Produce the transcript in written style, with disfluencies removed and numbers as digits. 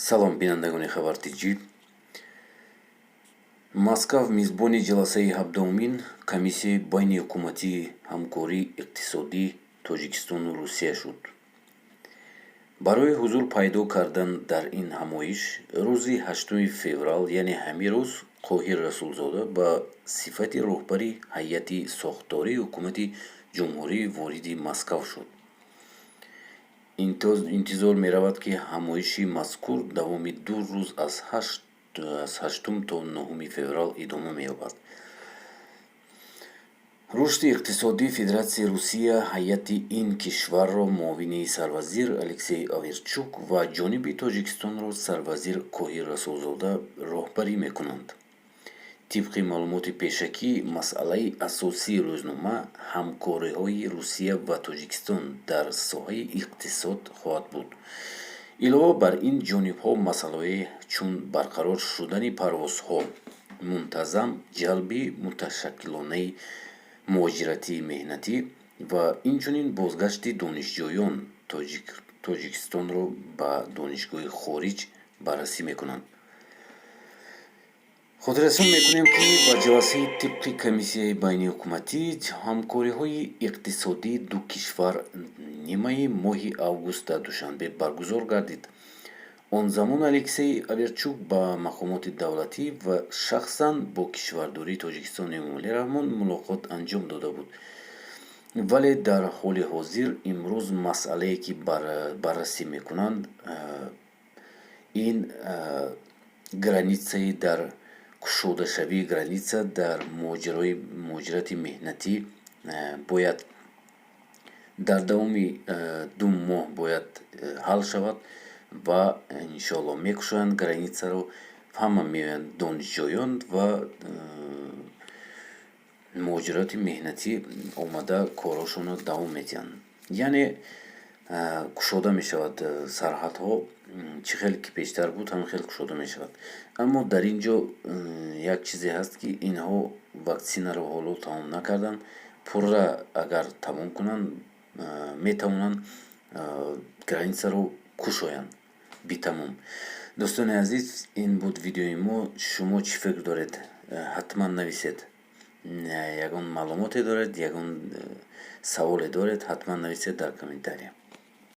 салом бинандагони хабартиҷӣ. Москав мизбони ҷаласаи 7-умин комиссияи байни ҳукуматии ҳамкории иқтисодӣ Тоҷикистону Русия шуд. Барои ҳузур пайдо кардан дар ин ҳамоиш рӯзи 8 феврал, яъне ҳамин рӯз, Қоҳир Расулзода ба сифати роҳбари ҳайати сохтории ҳукумати ҷумҳурӣ ворidi Москав шуд. интизор меравад, ки ҳамоиши мазкур давоми 2 рӯз аз 8 то 9 феврал идома меёбад. рушди иқтисодии Федератсияи Русия ҳайати ин кишварро муовини сарвазир Алексей Аверчук ва ҷониби Тоҷикистонро сарвазир Қоҳир Расулзода роҳбарӣ мекунанд. тибқи маълумоти пешакӣ, масъалаи асосии рӯзнома ҳамкориҳои Русия ва Тоҷикистон дар соҳаи иқтисод хоҳад буд. илова бар ин, ҷонибҳо масъалаҳое чун барқарор шудани парвозҳо, мунтазам ҷалби муташаккилонаи муҳоҷиратии меҳнатӣ ва инчунин бозгашти донишҷӯён Тоҷикистонро ба донишгоҳи хориҷ баррасӣ мекунанд. хотиррасон мекунем, ки ба ҷаласаи тибқи комиссияи байниҳукуматӣ ҳамкориҳои иқтисодии ду кишвар нимаи моҳи август дар Душанбе баргузор гардид. он замон Алексей Аверчук ба мақомоти давлатӣ ва шахсан бо кишвардории Тоҷикистон Эмомалӣ Раҳмон мулоқот анҷом дода буд. вале дар ҳоли ҳозир имрӯз масъалае ки баррасӣ мекунанд, ин границаи дар кушодашавии граница дар муҳоҷирати меҳнатӣ бояд дар давоми 2 моҳ бояд ҳал шавад ва иншоалло мекушоянд границаро. ҳама меоянд донишҷӯён ва муҳоҷирати меҳнатӣ омада корашонро давом медиҳанд, яъне кушода мешавад сарҳадҳо. чӣ хеле ки пештар буд, ҳамин хел кушода мешавад. аммо дар ин ҷо як чизе ҳаст, ки инҳо ваксинаро ҳоло тамом накарданд. пурра агар тамом кунанд, метавонанд границаро кушоянд битамом. дӯстони азиз, ин буд видеои мо. шумо чӣ фикр доред? ҳатман нависед. ягон маълумоте доред, ягон саволе доред, ҳатман нависед дар комментария.